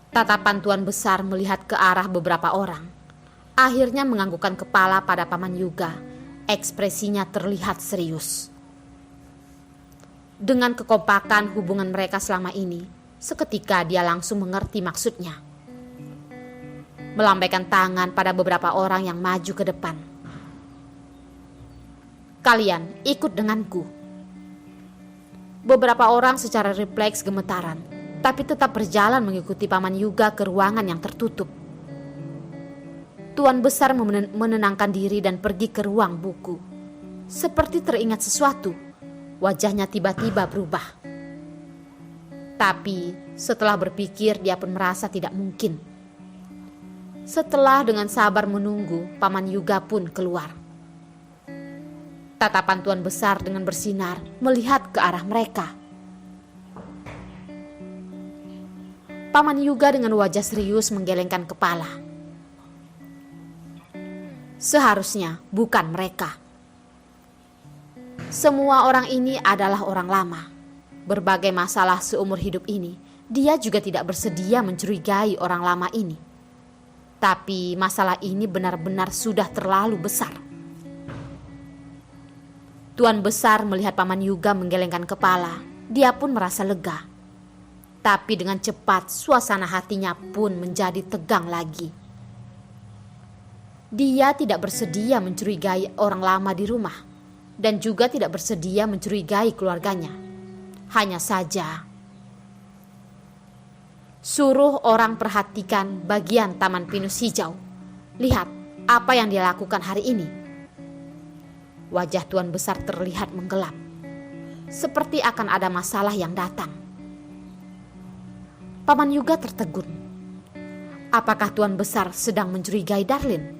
Tatapan Tuan Besar melihat ke arah beberapa orang. Akhirnya menganggukkan kepala pada Paman Yuga. Ekspresinya terlihat serius. Dengan kekompakan hubungan mereka selama ini, seketika dia langsung mengerti maksudnya. Melambaikan tangan pada beberapa orang yang maju ke depan. Kalian ikut denganku. Beberapa orang secara refleks gemetaran, tapi tetap berjalan mengikuti Paman Yuga ke ruangan yang tertutup. Tuan Besar menenangkan diri dan pergi ke ruang buku. Seperti teringat sesuatu, wajahnya tiba-tiba berubah. Tapi setelah berpikir dia pun merasa tidak mungkin. Setelah dengan sabar menunggu, Paman Yuga pun keluar. Tatapan Tuan Besar dengan bersinar melihat ke arah mereka. Paman Yuga dengan wajah serius menggelengkan kepala. Seharusnya bukan mereka. Semua orang ini adalah orang lama. Berbagai masalah seumur hidup ini, dia juga tidak bersedia mencurigai orang lama ini. Tapi masalah ini benar-benar sudah terlalu besar. Tuan Besar melihat Paman Yuga menggelengkan kepala, dia pun merasa lega. Tapi dengan cepat suasana hatinya pun menjadi tegang lagi. Dia tidak bersedia mencurigai orang lama di rumah dan juga tidak bersedia mencurigai keluarganya. Hanya saja, suruh orang perhatikan bagian Taman Pinus Hijau. Lihat apa yang dia lakukan hari ini. Wajah Tuan Besar terlihat menggelap, seperti akan ada masalah yang datang. Paman Yuga tertegun. Apakah Tuan Besar sedang mencurigai Darlin?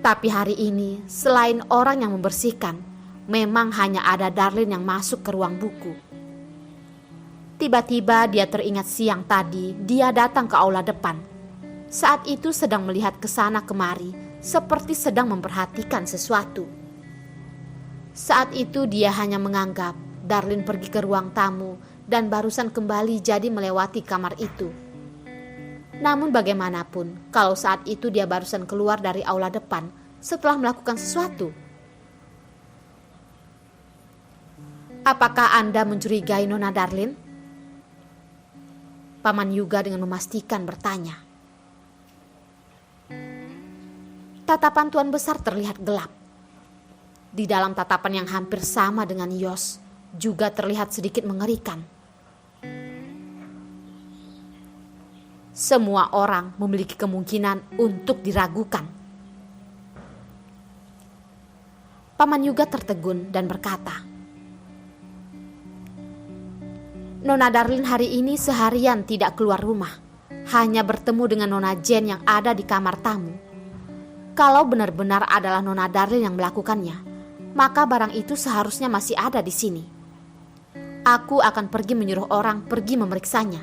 Tapi hari ini, selain orang yang membersihkan, memang hanya ada Darlin yang masuk ke ruang buku. Tiba-tiba dia teringat siang tadi dia datang ke aula depan. Saat itu sedang melihat ke sana kemari, seperti sedang memperhatikan sesuatu. Saat itu dia hanya menganggap Darlin pergi ke ruang tamu dan barusan kembali jadi melewati kamar itu. Namun bagaimanapun, kalau saat itu dia barusan keluar dari aula depan setelah melakukan sesuatu. Apakah Anda mencurigai Nona Darlin? Paman Yuga dengan memastikan bertanya. Tatapan Tuan Besar terlihat gelap. Di dalam tatapan yang hampir sama dengan Yos, juga terlihat sedikit mengerikan. Semua orang memiliki kemungkinan untuk diragukan. Paman Yuga tertegun dan berkata, Nona Darlin hari ini seharian tidak keluar rumah, hanya bertemu dengan Nona Jen yang ada di kamar tamu. Kalau benar-benar adalah Nona Darlin yang melakukannya, maka barang itu seharusnya masih ada di sini. Aku akan pergi menyuruh orang pergi memeriksanya.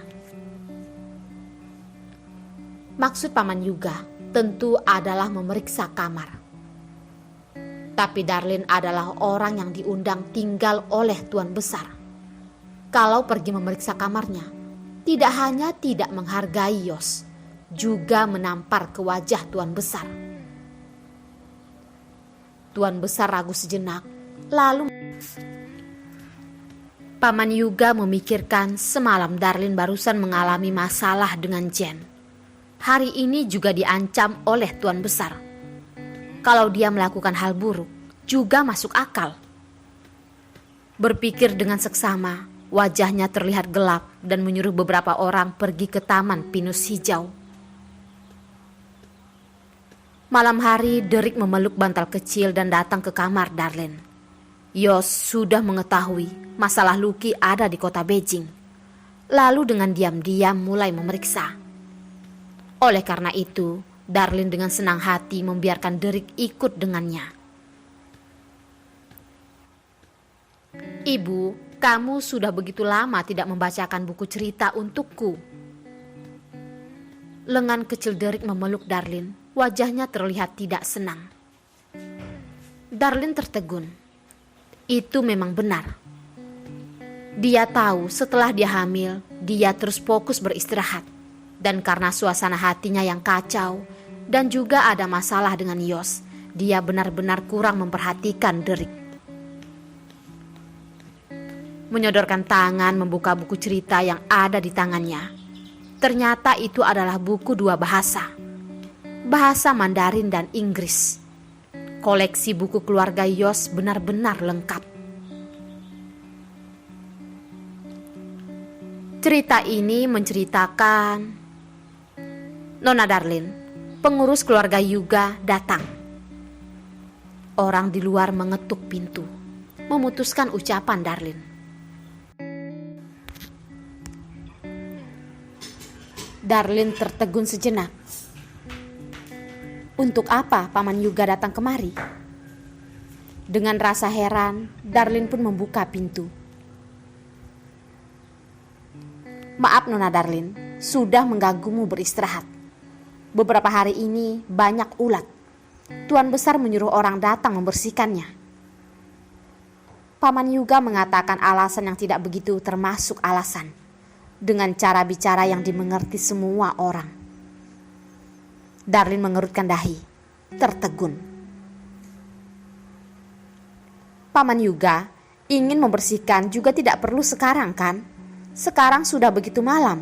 Maksud Paman Yuga tentu adalah memeriksa kamar. Tapi Darlin adalah orang yang diundang tinggal oleh Tuan Besar. Kalau pergi memeriksa kamarnya, tidak hanya tidak menghargai Yos, juga menampar ke wajah Tuan Besar. Tuan Besar ragu sejenak, lalu Paman Yuga memikirkan semalam Darlin barusan mengalami masalah dengan Jen. Hari ini juga diancam oleh Tuan Besar. Kalau dia melakukan hal buruk, juga masuk akal. Berpikir dengan seksama, wajahnya terlihat gelap dan menyuruh beberapa orang pergi ke Taman Pinus Hijau. Malam hari, Derek memeluk bantal kecil dan datang ke kamar Darlin. Yos sudah mengetahui masalah Lucky ada di kota Beijing. Lalu dengan diam-diam mulai memeriksa. Oleh karena itu, Darlin dengan senang hati membiarkan Derek ikut dengannya. Ibu, kamu sudah begitu lama tidak membacakan buku cerita untukku. Lengan kecil Derek memeluk Darlin. Wajahnya terlihat tidak senang. Darlin tertegun. Itu memang benar. Dia tahu setelah dia hamil, dia terus fokus beristirahat. Dan karena suasana hatinya yang kacau dan juga ada masalah dengan Yos, dia benar-benar kurang memperhatikan Derek. Menyodorkan tangan membuka buku cerita yang ada di tangannya. Ternyata itu adalah buku dua bahasa. Bahasa Mandarin dan Inggris. Koleksi buku keluarga Yos benar-benar lengkap. Cerita ini menceritakan Nona Darlin, pengurus keluarga Yuga, datang. Orang di luar mengetuk pintu, memutuskan ucapan Darlin. Darlin tertegun sejenak. Untuk apa Paman Yuga datang kemari? Dengan rasa heran, Darlin pun membuka pintu. Maaf Nona Darlin, sudah mengganggumu beristirahat. Beberapa hari ini banyak ulat. Tuan besar menyuruh orang datang membersihkannya. Paman Yuga mengatakan alasan yang tidak begitu termasuk alasan. Dengan cara bicara yang dimengerti semua orang. Darlin mengerutkan dahi, tertegun. Paman Yuga ingin membersihkan juga tidak perlu sekarang kan? Sekarang sudah begitu malam.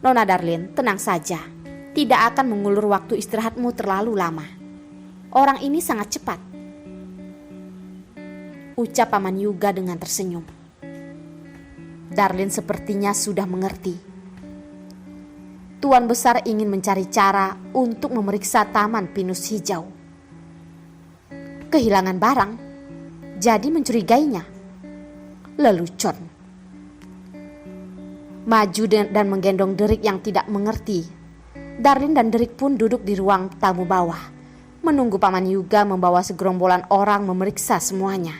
Nona Darlin, tenang saja. Tidak akan mengulur waktu istirahatmu terlalu lama. Orang ini sangat cepat. Ucap Paman Yuga dengan tersenyum. Darlin sepertinya sudah mengerti. Tuan besar ingin mencari cara untuk memeriksa Taman Pinus Hijau. Kehilangan barang, jadi mencurigainya. Lelucon. Maju dan menggendong Derek yang tidak mengerti. Darlin dan Derek pun duduk di ruang tamu bawah, menunggu Paman Yuga membawa segerombolan orang memeriksa semuanya.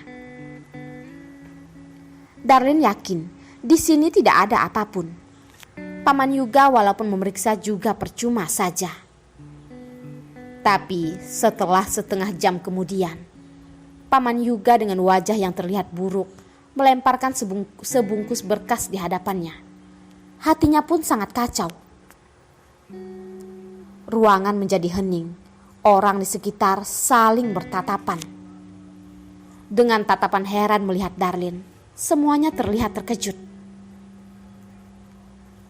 Darlin yakin di sini tidak ada apapun. Paman Yuga walaupun memeriksa juga percuma saja. Tapi setelah setengah jam kemudian, Paman Yuga dengan wajah yang terlihat buruk melemparkan sebungkus berkas di hadapannya. Hatinya pun sangat kacau. Ruangan menjadi hening. Orang di sekitar saling bertatapan. Dengan tatapan heran melihat Darlin, semuanya terlihat terkejut.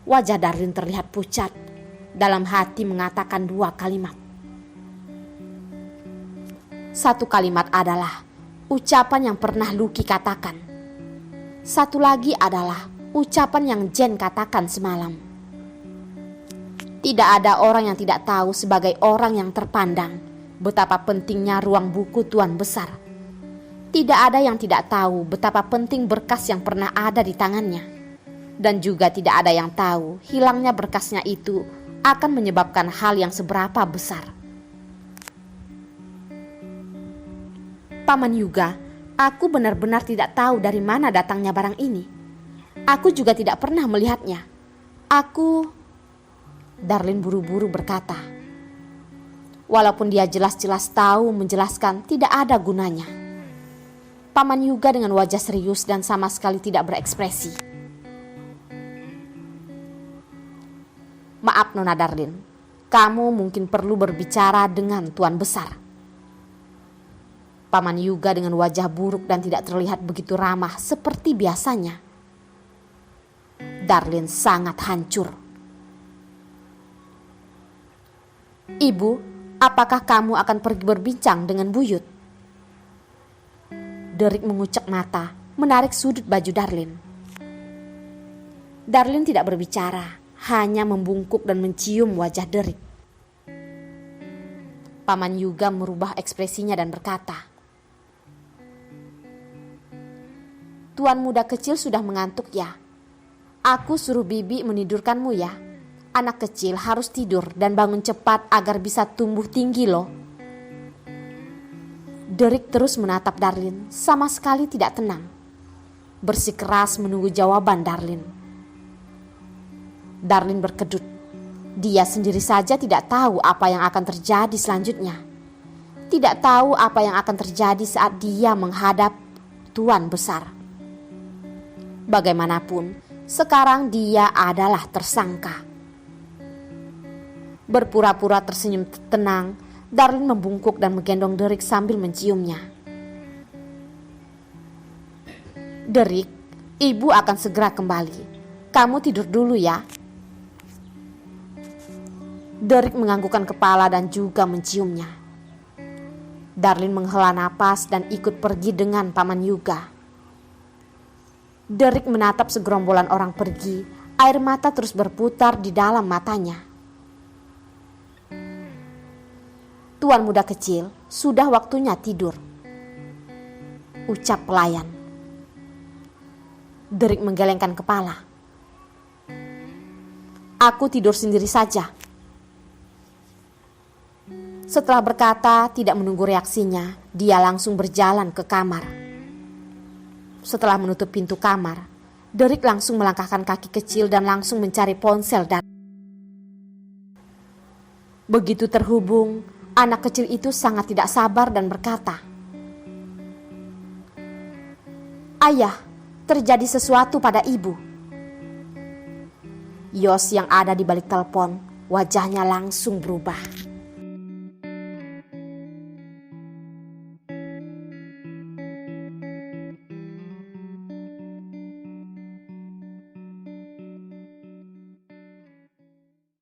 Wajah Darlin terlihat pucat. Dalam hati mengatakan dua kalimat. Satu kalimat adalah ucapan yang pernah Lucky katakan. Satu lagi adalah ucapan yang Jen katakan semalam. Tidak ada orang yang tidak tahu sebagai orang yang terpandang betapa pentingnya ruang buku Tuan Besar. Tidak ada yang tidak tahu betapa penting berkas yang pernah ada di tangannya. Dan juga tidak ada yang tahu hilangnya berkasnya itu akan menyebabkan hal yang seberapa besar. Paman Yuga, aku benar-benar tidak tahu dari mana datangnya barang ini. Aku juga tidak pernah melihatnya. Darlin buru-buru berkata. Walaupun dia jelas-jelas tahu menjelaskan tidak ada gunanya. Paman Yuga dengan wajah serius dan sama sekali tidak berekspresi. Maaf Nona Darlin, kamu mungkin perlu berbicara dengan Tuan Besar. Paman Yuga dengan wajah buruk dan tidak terlihat begitu ramah seperti biasanya. Darlin sangat hancur. Ibu, apakah kamu akan pergi berbincang dengan Buyut? Derek mengucek mata, menarik sudut baju Darlin. Darlin tidak berbicara, hanya membungkuk dan mencium wajah Derek. Paman Yuga merubah ekspresinya dan berkata, Tuan muda kecil sudah mengantuk ya. Aku suruh bibi menidurkanmu ya. Anak kecil harus tidur dan bangun cepat agar bisa tumbuh tinggi loh. Derek terus menatap Darlin, sama sekali tidak tenang. Bersikeras menunggu jawaban Darlin. Darlin berkedut. Dia sendiri saja tidak tahu apa yang akan terjadi selanjutnya. Tidak tahu apa yang akan terjadi saat dia menghadap tuan besar. Bagaimanapun, sekarang dia adalah tersangka. Berpura-pura tersenyum tenang, Darlin membungkuk dan menggendong Derek sambil menciumnya. "Derek, ibu akan segera kembali. Kamu tidur dulu ya." Derek menganggukkan kepala dan juga menciumnya. Darlin menghela napas dan ikut pergi dengan Paman Yuga. Derek menatap segerombolan orang pergi, air mata terus berputar di dalam matanya. "Tuan muda kecil, sudah waktunya tidur," ucap pelayan. Derek menggelengkan kepala. "Aku tidur sendiri saja." Setelah berkata, tidak menunggu reaksinya, dia langsung berjalan ke kamar. Setelah menutup pintu kamar, Derek langsung melangkahkan kaki kecil dan langsung mencari ponsel dan begitu terhubung, anak kecil itu sangat tidak sabar dan berkata, "Ayah, terjadi sesuatu pada ibu." Yos yang ada di balik telepon, wajahnya langsung berubah.